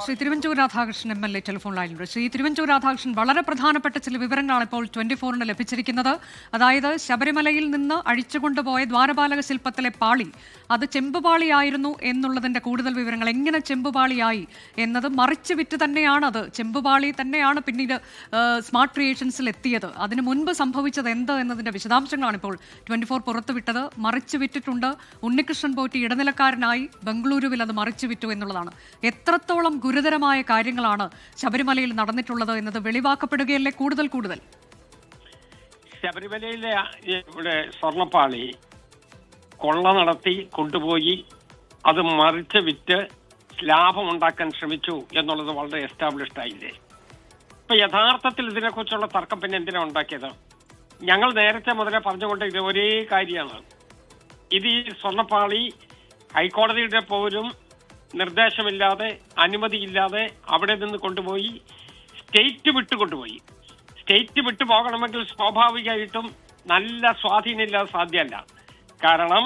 Shri Thiruvanchoor Radhakrishnan MLA telephone ലൈനിലുണ്ട്. ശ്രീ തിരുവഞ്ചൂർ രാധാകൃഷ്ണൻ, വളരെ പ്രധാനപ്പെട്ട ചില വിവരങ്ങളാണ് ഇപ്പോൾ 24-ന് ലഭിച്ചിരിക്കുന്നത്. അതായത് ശബരിമലയിൽ നിന്ന് അഴിച്ചുകൊണ്ടുപോയ ദ്വാരപാലക ശില്പത്തിലെ പാളി അത് ചെമ്പുപാളിയായിരുന്നു എന്നുള്ളതിന്റെ കൂടുതൽ വിവരങ്ങൾ. എങ്ങനെ ചെമ്പുപാളിയായി എന്നത് മറിച്ച് വിറ്റ് തന്നെയാണ്. അത് ചെമ്പുപാളി തന്നെയാണ് പിന്നീട് സ്മാർട്ട് ക്രിയേഷൻസിൽ എത്തിയത്. അതിന് മുൻപ് സംഭവിച്ചത് എന്ത് എന്നതിന്റെ വിശദാംശങ്ങളാണ് ഇപ്പോൾ 24 പുറത്തുവിട്ടത്. മറിച്ച് വിറ്റിട്ടുണ്ട്. ഉണ്ണികൃഷ്ണൻ പോറ്റി ഇടനിലക്കാരനായി ബംഗളൂരുവിൽ അത് മറിച്ച് വിറ്റു എന്നുള്ളതാണ്. എത്രത്തോളം ഗുരുതരമായ കാര്യങ്ങളാണ് ശബരിമലയിൽ നടന്നിട്ടുള്ളത് എന്നത് വെളിവാക്കപ്പെടുകയല്ലേ കൂടുതൽ. ശബരിമലയിലെ ഇവിടെ സ്വർണ്ണപ്പാളി കൊള്ള നടത്തി കൊണ്ടുപോയി അത് മറിച്ച് വിറ്റ് ലാഭമുണ്ടാക്കാൻ ശ്രമിച്ചു എന്നുള്ളത് വളരെ എസ്റ്റാബ്ലിഷ്ഡ് ആയില്ലേ? ഇപ്പൊ യഥാർത്ഥത്തിൽ ഇതിനെക്കുറിച്ചുള്ള തർക്കം പിന്നെ എന്തിനാ ഉണ്ടാക്കിയത്? ഞങ്ങൾ നേരത്തെ മുതലേ പറഞ്ഞുകൊണ്ട് ഇത് ഒരേ കാര്യമാണ്. ഇത് ഈ സ്വർണ്ണപ്പാളി ഹൈക്കോടതിയുടെ പോലും നിർദ്ദേശമില്ലാതെ അനുമതിയില്ലാതെ അവിടെ നിന്ന് കൊണ്ടുപോയി സ്റ്റേറ്റ് വിട്ടുകൊണ്ടുപോയി. സ്റ്റേറ്റ് വിട്ടു പോകണമെങ്കിൽ സ്വാഭാവികമായിട്ടും നല്ല സ്വാധീനമില്ലാതെ സാധ്യമല്ല. കാരണം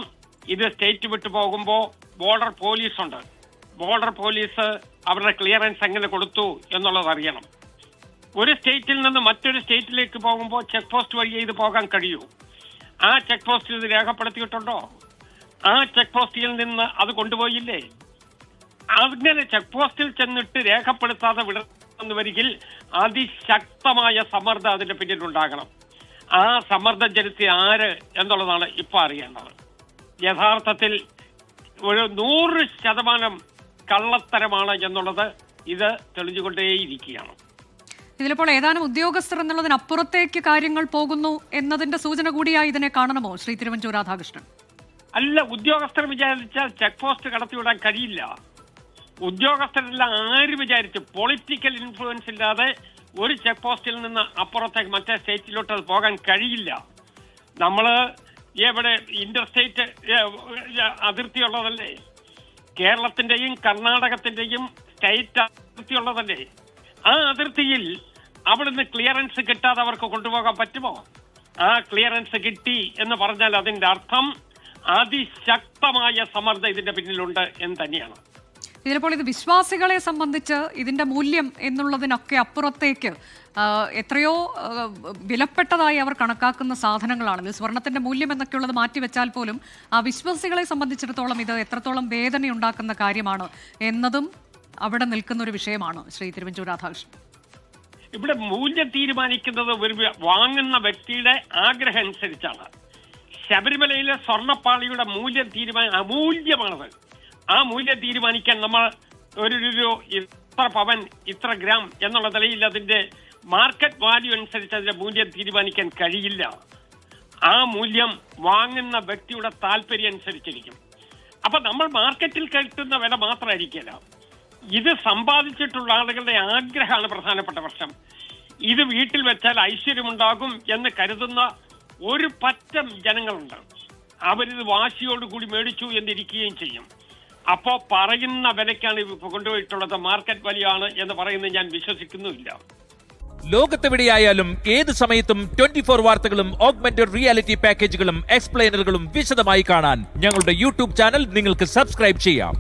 ഇത് സ്റ്റേറ്റ് വിട്ടു പോകുമ്പോൾ ബോർഡർ പോലീസ് ഉണ്ട്. ബോർഡർ പോലീസ് അവരുടെ ക്ലിയറൻസ് എങ്ങനെ കൊടുത്തു എന്നുള്ളത് അറിയണം. ഒരു സ്റ്റേറ്റിൽ നിന്ന് മറ്റൊരു സ്റ്റേറ്റിലേക്ക് പോകുമ്പോൾ ചെക്ക് പോസ്റ്റ് വഴി ഇത് പോകാൻ കഴിയൂ. ആ ചെക്ക് പോസ്റ്റിൽ ഇത് രേഖപ്പെടുത്തിയിട്ടുണ്ടോ? ആ ചെക്ക് പോസ്റ്റിൽ നിന്ന് അത് കൊണ്ടുപോയില്ലേ? അങ്ങനെ ചെക്ക് പോസ്റ്റിൽ ചെന്നിട്ട് രേഖപ്പെടുത്താതെ വിടുന്നു വരികിൽ അതിശക്തമായ സമ്മർദ്ദം അതിന്റെ പിന്നിലുണ്ടാകണം. ആ സമ്മർദ്ദം ചെലുത്തിയ ആര് എന്നുള്ളതാണ് ഇപ്പൊ അറിയേണ്ടത്. യഥാർത്ഥത്തിൽ ഒരു 100% കള്ളത്തരമാണ് എന്നുള്ളത് ഇത് തെളിഞ്ഞുകൊണ്ടേയിരിക്കുകയാണ്. ഇതിലിപ്പോൾ ഏതാനും ഉദ്യോഗസ്ഥർ എന്നുള്ളതിനപ്പുറത്തേക്ക് കാര്യങ്ങൾ പോകുന്നു എന്നതിന്റെ സൂചന കൂടിയായി ഇതിനെ കാണണമോ ശ്രീ തിരുവഞ്ചൂർ രാധാകൃഷ്ണൻ? അല്ല, ഉദ്യോഗസ്ഥർ വിചാരിച്ചാൽ ചെക്ക് പോസ്റ്റ് കടത്തിവിടാൻ കഴിയില്ല. ഉദ്യോഗസ്ഥരെല്ലാം ആര് വിചാരിച്ചു പൊളിറ്റിക്കൽ ഇൻഫ്ലുവൻസ് ഇല്ലാതെ ഒരു ചെക്ക് പോസ്റ്റിൽ നിന്ന് അപ്പുറത്തേക്ക് മറ്റേ സ്റ്റേറ്റിലോട്ട് അത് പോകാൻ കഴിയില്ല. നമ്മള് ഇവിടെ ഇന്റർസ്റ്റേറ്റ് അതിർത്തിയുള്ളതല്ലേ? കേരളത്തിന്റെയും കർണാടകത്തിന്റെയും സ്റ്റേറ്റ് അതിർത്തിയുള്ളതല്ലേ? ആ അതിർത്തിയിൽ അവിടുന്ന് ക്ലിയറൻസ് കിട്ടാതെ അവർക്ക് കൊണ്ടുപോകാൻ പറ്റുമോ? ആ ക്ലിയറൻസ് കിട്ടി എന്ന് പറഞ്ഞാൽ അതിന്റെ അർത്ഥം അതിശക്തമായ സമ്മർദ്ദം ഇതിന്റെ പിന്നിലുണ്ട് എന്ന് തന്നെയാണ്. ഇതിലിപ്പോൾ ഇത് വിശ്വാസികളെ സംബന്ധിച്ച് ഇതിന്റെ മൂല്യം എന്നുള്ളതിനൊക്കെ അപ്പുറത്തേക്ക് എത്രയോ വിലപ്പെട്ടതായി അവർ കണക്കാക്കുന്ന സാധനങ്ങളാണ്. ഇത് സ്വർണത്തിന്റെ മൂല്യം എന്നൊക്കെയുള്ളത് മാറ്റിവെച്ചാൽ പോലും ആ വിശ്വാസികളെ സംബന്ധിച്ചിടത്തോളം ഇത് എത്രത്തോളം വേദനയുണ്ടാക്കുന്ന കാര്യമാണ് എന്നതും അവിടെ നിൽക്കുന്ന ഒരു വിഷയമാണ്. ശ്രീ തിരുവഞ്ചൂർ രാധാകൃഷ്ണൻ, ഇവിടെ മൂല്യം തീരുമാനിക്കുന്നത് ഒരു വാങ്ങുന്ന വ്യക്തിയുടെ ആഗ്രഹം അനുസരിച്ചാണ്. ശബരിമലയിലെ സ്വർണ്ണപ്പാളിയുടെ മൂല്യം അമൂല്യമാണത്. ആ മൂല്യം തീരുമാനിക്കാൻ നമ്മൾ ഒരു ഇത്ര പവൻ ഇത്ര ഗ്രാം എന്നുള്ള നിലയിൽ അതിന്റെ മാർക്കറ്റ് വാല്യൂ അനുസരിച്ച് അതിന്റെ മൂല്യം തീരുമാനിക്കാൻ കഴിയില്ല. ആ മൂല്യം വാങ്ങുന്ന വ്യക്തിയുടെ താല്പര്യം അനുസരിച്ചിരിക്കും. അപ്പൊ നമ്മൾ മാർക്കറ്റിൽ കിട്ടുന്ന വില മാത്രമായിരിക്കില്ല. ഇത് സമ്പാദിച്ചിട്ടുള്ള ആളുകളുടെ ആഗ്രഹമാണ് പ്രധാനപ്പെട്ട പ്രശ്നം. ഇത് വീട്ടിൽ വെച്ചാൽ ഐശ്വര്യമുണ്ടാകും എന്ന് കരുതുന്ന ഒരു പറ്റം ജനങ്ങളുണ്ട്. അവരിത് വാശിയോടുകൂടി മേടിച്ചു എന്നിരിക്കുകയും ചെയ്യും. അപ്പോ പറയുന്ന വിലയ്ക്കാണ് കൊണ്ടുപോയിട്ടുള്ളത്. മാർക്കറ്റ് വാല്യൂ എന്ന് പറയുന്നത് ഞാൻ വിശ്വസിക്കുന്നുമില്ല. ലോകത്തെവിടെയായാലും ഏത് സമയത്തും 24 വാർത്തകളും ഓഗ്മെന്റഡ് റിയാലിറ്റി പാക്കേജുകളും എക്സ്പ്ലെയിനറുകളും വിശദമായി കാണാൻ ഞങ്ങളുടെ യൂട്യൂബ് ചാനൽ നിങ്ങൾക്ക് സബ്സ്ക്രൈബ് ചെയ്യാം.